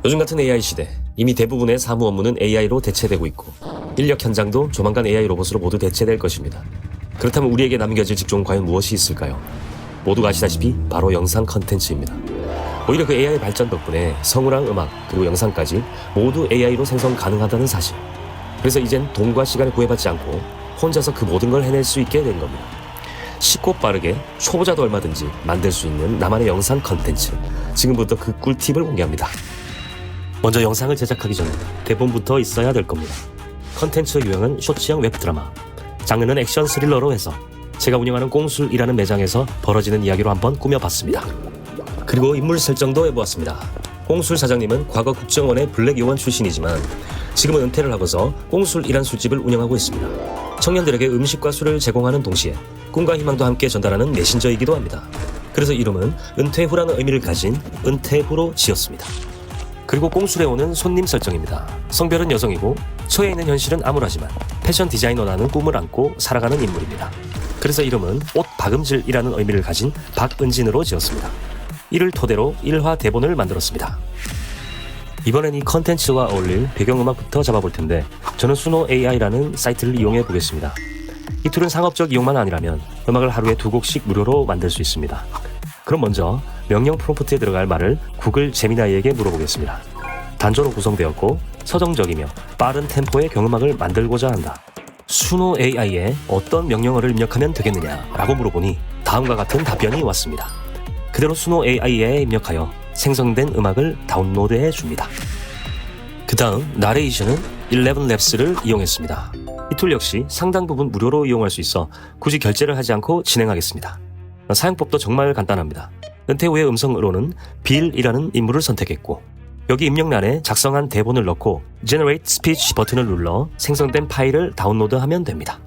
요즘 같은 AI 시대, 이미 대부분의 사무 업무는 AI로 대체되고 있고 인력 현장도 조만간 AI 로봇으로 모두 대체될 것입니다. 그렇다면 우리에게 남겨질 직종은 과연 무엇이 있을까요? 모두가 아시다시피 바로 영상 컨텐츠입니다. 오히려 그 AI 발전 덕분에 성우랑 음악 그리고 영상까지 모두 AI로 생성 가능하다는 사실. 그래서 이젠 돈과 시간을 구애받지 않고 혼자서 그 모든 걸 해낼 수 있게 된 겁니다. 쉽고 빠르게 초보자도 얼마든지 만들 수 있는 나만의 영상 컨텐츠, 지금부터 그 꿀팁을 공개합니다. 먼저 영상을 제작하기 전에 대본부터 있어야 될 겁니다. 컨텐츠 유형은 쇼츠형 웹드라마, 장르는 액션 스릴러로 해서 제가 운영하는 꽁술이라는 매장에서 벌어지는 이야기로 한번 꾸며봤습니다. 그리고 인물 설정도 해보았습니다. 꽁술 사장님은 과거 국정원의 블랙 요원 출신이지만 지금은 은퇴를 하고서 꽁술이란 술집을 운영하고 있습니다. 청년들에게 음식과 술을 제공하는 동시에 꿈과 희망도 함께 전달하는 메신저이기도 합니다. 그래서 이름은 은퇴 후라는 의미를 가진 은퇴 후로 지었습니다. 그리고 꽁술에 오는 손님 설정입니다. 성별은 여성이고 처해 있는 현실은 암울하지만 패션 디자이너라는 꿈을 안고 살아가는 인물입니다. 그래서 이름은 옷 박음질이라는 의미를 가진 박은진으로 지었습니다. 이를 토대로 1화 대본을 만들었습니다. 이번엔 이 컨텐츠와 어울릴 배경음악부터 잡아볼 텐데 저는 수노 AI라는 사이트를 이용해 보겠습니다. 이 툴은 상업적 이용만 아니라면 음악을 하루에 2곡씩 무료로 만들 수 있습니다. 그럼 먼저 명령 프롬프트에 들어갈 말을 구글 제미나이에게 물어보겠습니다. 단조로 구성되었고 서정적이며 빠른 템포의 경음악을 만들고자 한다. 수노 AI에 어떤 명령어를 입력하면 되겠느냐 라고 물어보니 다음과 같은 답변이 왔습니다. 그대로 수노 AI에 입력하여 생성된 음악을 다운로드해 줍니다. 그 다음 나레이션은 11labs를 이용했습니다. 이 툴 역시 상당 부분 무료로 이용할 수 있어 굳이 결제를 하지 않고 진행하겠습니다. 사용법도 정말 간단합니다. 은퇴 후의 음성으로는 빌이라는 인물을 선택했고 여기 입력란에 작성한 대본을 넣고 Generate Speech 버튼을 눌러 생성된 파일을 다운로드하면 됩니다.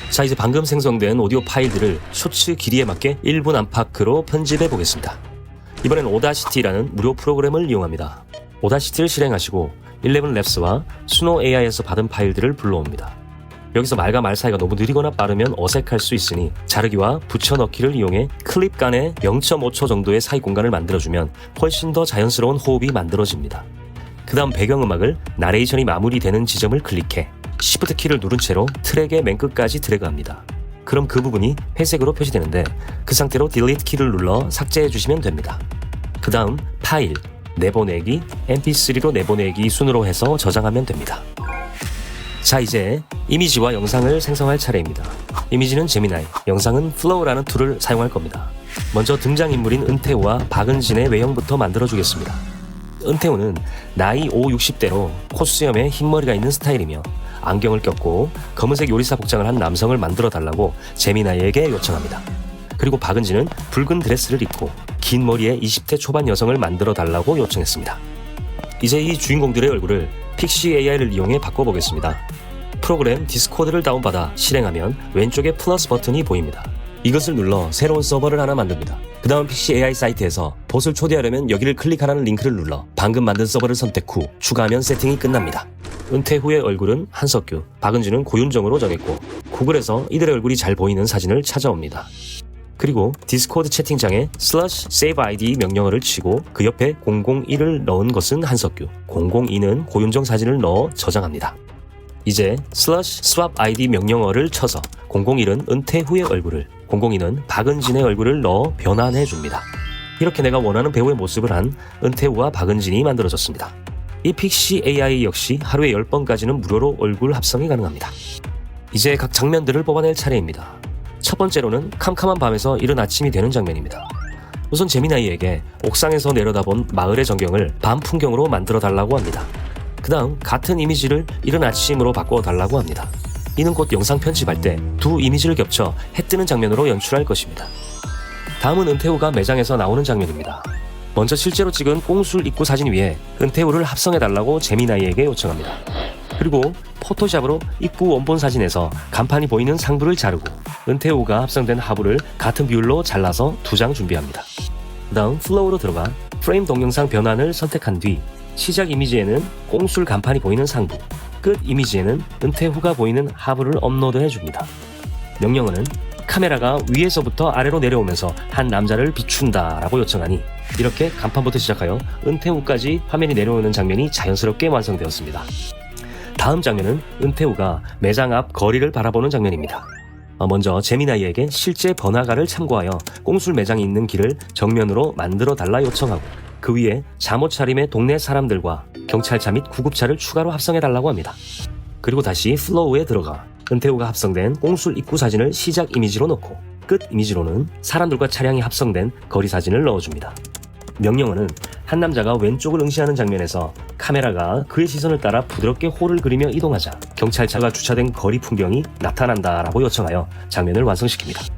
자, 이제 방금 생성된 오디오 파일들을 쇼츠 길이에 맞게 1분 안팎으로 편집해 보겠습니다. 이번엔 오다시티라는 무료 프로그램을 이용합니다. 오다시티를 실행하시고 11labs와 수노 AI에서 받은 파일들을 불러옵니다. 여기서 말과 말 사이가 너무 느리거나 빠르면 어색할 수 있으니 자르기와 붙여넣기를 이용해 클립 간에 0.5초 정도의 사이 공간을 만들어주면 훨씬 더 자연스러운 호흡이 만들어집니다. 그 다음 배경음악을 나레이션이 마무리되는 지점을 클릭해 Shift 키를 누른 채로 트랙의 맨 끝까지 드래그합니다. 그럼 그 부분이 회색으로 표시되는데 그 상태로 Delete 키를 눌러 삭제해 주시면 됩니다. 그 다음 파일, 내보내기, mp3로 내보내기 순으로 해서 저장하면 됩니다. 자, 이제 이미지와 영상을 생성할 차례입니다. 이미지는 제미나이, 영상은 플로우라는 툴을 사용할 겁니다. 먼저 등장인물인 은퇴우와 박은진의 외형부터 만들어주겠습니다. 은퇴우는 나이 50, 60대로 콧수염에 흰머리가 있는 스타일이며 안경을 꼈고 검은색 요리사 복장을 한 남성을 만들어달라고 제미나이에게 요청합니다. 그리고 박은진은 붉은 드레스를 입고 긴 머리의 20대 초반 여성을 만들어달라고 요청했습니다. 이제 이 주인공들의 얼굴을 픽시 AI를 이용해 바꿔보겠습니다. 프로그램 디스코드를 다운받아 실행하면 왼쪽에 플러스 버튼이 보입니다. 이것을 눌러 새로운 서버를 하나 만듭니다. 그 다음 픽시 AI 사이트에서 봇을 초대하려면 여기를 클릭하라는 링크를 눌러 방금 만든 서버를 선택 후 추가하면 세팅이 끝납니다. 은퇴 후의 얼굴은 한석규, 박은진은 고윤정으로 정했고 구글에서 이들의 얼굴이 잘 보이는 사진을 찾아옵니다. 그리고 디스코드 채팅창에 /saveid 명령어를 치고 그 옆에 001을 넣은 것은 한석규, 002는 고윤정 사진을 넣어 저장합니다. 이제 /swapid 명령어를 쳐서 001은 은퇴 후의 얼굴을, 002는 박은진의 얼굴을 넣어 변환해줍니다. 이렇게 내가 원하는 배우의 모습을 한 은퇴 후와 박은진이 만들어졌습니다. 이 픽시 AI 역시 하루에 10번까지는 무료로 얼굴 합성이 가능합니다. 이제 각 장면들을 뽑아낼 차례입니다. 첫 번째로는 캄캄한 밤에서 이른 아침이 되는 장면입니다. 우선 제미나이에게 옥상에서 내려다본 마을의 전경을 밤 풍경으로 만들어 달라고 합니다. 그 다음 같은 이미지를 이른 아침으로 바꿔 달라고 합니다. 이는 곧 영상 편집할 때 두 이미지를 겹쳐 해 뜨는 장면으로 연출할 것입니다. 다음은 은퇴우가 매장에서 나오는 장면입니다. 먼저 실제로 찍은 꽁술 입구 사진 위에 은퇴우를 합성해 달라고 제미나이에게 요청합니다. 그리고 포토샵으로 입구 원본 사진에서 간판이 보이는 상부를 자르고 은퇴우가 합성된 하부를 같은 비율로 잘라서 2장 준비합니다. 그 다음 플로우로 들어가 프레임 동영상 변환을 선택한 뒤 시작 이미지에는 꽁술 간판이 보이는 상부, 끝 이미지에는 은퇴후가 보이는 하부를 업로드해줍니다. 명령어는 카메라가 위에서부터 아래로 내려오면서 한 남자를 비춘다 라고 요청하니 이렇게 간판부터 시작하여 은퇴 후까지 화면이 내려오는 장면이 자연스럽게 완성되었습니다. 다음 장면은 은퇴 후가 매장 앞 거리를 바라보는 장면입니다. 먼저 제미나이에게 실제 번화가를 참고하여 꽁술 매장이 있는 길을 정면으로 만들어 달라 요청하고 그 위에 잠옷 차림의 동네 사람들과 경찰차 및 구급차를 추가로 합성해 달라고 합니다. 그리고 다시 플로우에 들어가 은퇴 후가 합성된 꽁술 입구 사진을 시작 이미지로 넣고 끝 이미지로는 사람들과 차량이 합성된 거리 사진을 넣어줍니다. 명령어는 한 남자가 왼쪽을 응시하는 장면에서 카메라가 그의 시선을 따라 부드럽게 홀을 그리며 이동하자 경찰차가 주차된 거리 풍경이 나타난다라고 요청하여 장면을 완성시킵니다.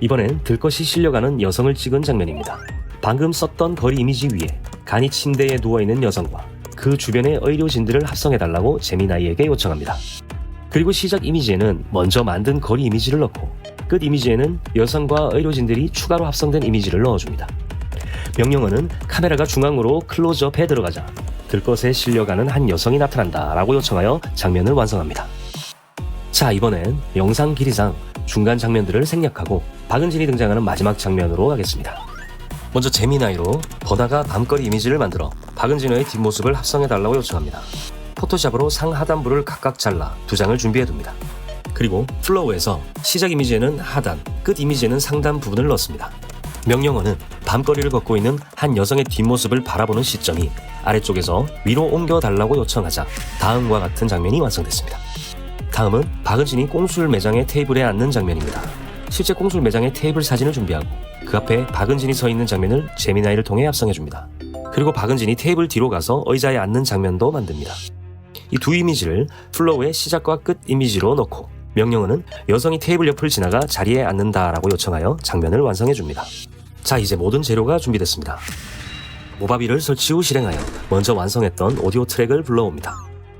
이번엔 들것이 실려가는 여성을 찍은 장면입니다. 방금 썼던 거리 이미지 위에 간이 침대에 누워있는 여성과 그 주변의 의료진들을 합성해달라고 제미나이에게 요청합니다. 그리고 시작 이미지에는 먼저 만든 거리 이미지를 넣고 끝 이미지에는 여성과 의료진들이 추가로 합성된 이미지를 넣어줍니다. 명령어는 카메라가 중앙으로 클로즈업에 들어가자 들것에 실려가는 한 여성이 나타난다 라고 요청하여 장면을 완성합니다. 자, 이번엔 영상 길이상 중간 장면들을 생략하고 박은진이 등장하는 마지막 장면으로 가겠습니다. 먼저 제미나이로 번화가 밤거리 이미지를 만들어 박은진의 뒷모습을 합성해달라고 요청합니다. 포토샵으로 상 하단부를 각각 잘라 2장을 준비해둡니다. 그리고 플로우에서 시작 이미지에는 하단, 끝 이미지에는 상단 부분을 넣습니다. 명령어는 밤거리를 걷고 있는 한 여성의 뒷모습을 바라보는 시점이 아래쪽에서 위로 옮겨달라고 요청하자 다음과 같은 장면이 완성됐습니다. 다음은 박은진이 꽁술 매장의 테이블에 앉는 장면입니다. 실제 꽁술 매장의 테이블 사진을 준비하고 그 앞에 박은진이 서 있는 장면을 제미나이를 통해 합성해줍니다. 그리고 박은진이 테이블 뒤로 가서 의자에 앉는 장면도 만듭니다. 이 두 이미지를 플로우의 시작과 끝 이미지로 넣고 명령어는 여성이 테이블 옆을 지나가 자리에 앉는다라고 요청하여 장면을 완성해줍니다. 자, 이제 모든 재료가 준비됐습니다. 모바비를 설치 후 실행하여 먼저 완성했던 오디오 트랙을 불러옵니다.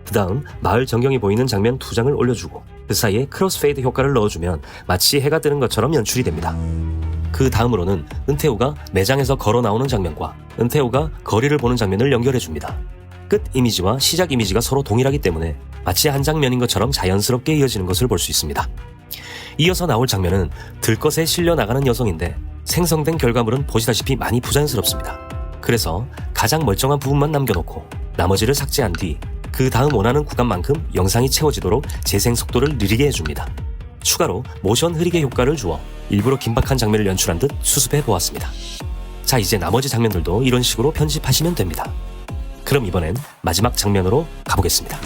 그 다음 마을 전경이 보이는 장면 2장을 올려주고 그 사이에 크로스페이드 효과를 넣어주면 마치 해가 뜨는 것처럼 연출이 됩니다. 그 다음으로는 은퇴 후가 매장에서 걸어 나오는 장면과 은퇴 후가 거리를 보는 장면을 연결해줍니다. 끝 이미지와 시작 이미지가 서로 동일하기 때문에 마치 한 장면인 것처럼 자연스럽게 이어지는 것을 볼 수 있습니다. 이어서 나올 장면은 들것에 실려 나가는 여성인데 생성된 결과물은 보시다시피 많이 부자연스럽습니다. 그래서 가장 멀쩡한 부분만 남겨놓고 나머지를 삭제한 뒤 그 다음 원하는 구간만큼 영상이 채워지도록 재생 속도를 느리게 해줍니다. 추가로 모션 흐리게 효과를 주어 일부러 긴박한 장면을 연출한 듯 수습해 보았습니다. 자, 이제 나머지 장면들도 이런 식으로 편집하시면 됩니다. 그럼 이번엔 마지막 장면으로 가보겠습니다.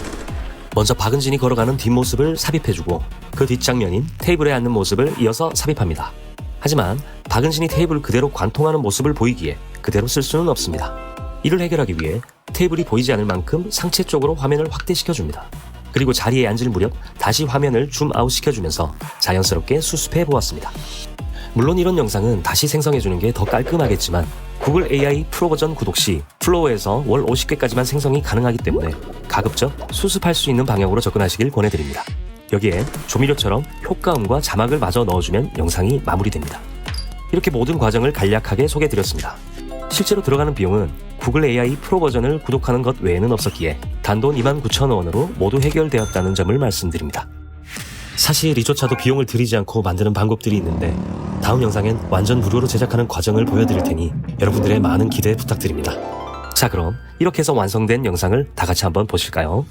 먼저 박은진이 걸어가는 뒷모습을 삽입해주고 그 뒷장면인 테이블에 앉는 모습을 이어서 삽입합니다. 하지만 박은진이 테이블을 그대로 관통하는 모습을 보이기에 그대로 쓸 수는 없습니다. 이를 해결하기 위해 테이블이 보이지 않을 만큼 상체 쪽으로 화면을 확대시켜줍니다. 그리고 자리에 앉을 무렵 다시 화면을 줌아웃 시켜주면서 자연스럽게 수습해 보았습니다. 물론 이런 영상은 다시 생성해주는 게 더 깔끔하겠지만 구글 AI 프로 버전 구독 시 플로우에서 월 50개까지만 생성이 가능하기 때문에 가급적 수습할 수 있는 방향으로 접근하시길 권해드립니다. 여기에 조미료처럼 효과음과 자막을 마저 넣어주면 영상이 마무리됩니다. 이렇게 모든 과정을 간략하게 소개해드렸습니다. 실제로 들어가는 비용은 구글 AI 프로 버전을 구독하는 것 외에는 없었기에 단돈 29,000원으로 모두 해결되었다는 점을 말씀드립니다. 사실 이조차도 비용을 들이지 않고 만드는 방법들이 있는데 다음 영상엔 완전 무료로 제작하는 과정을 보여드릴 테니 여러분들의 많은 기대 부탁드립니다. 자, 그럼 이렇게 해서 완성된 영상을 다 같이 한번 보실까요?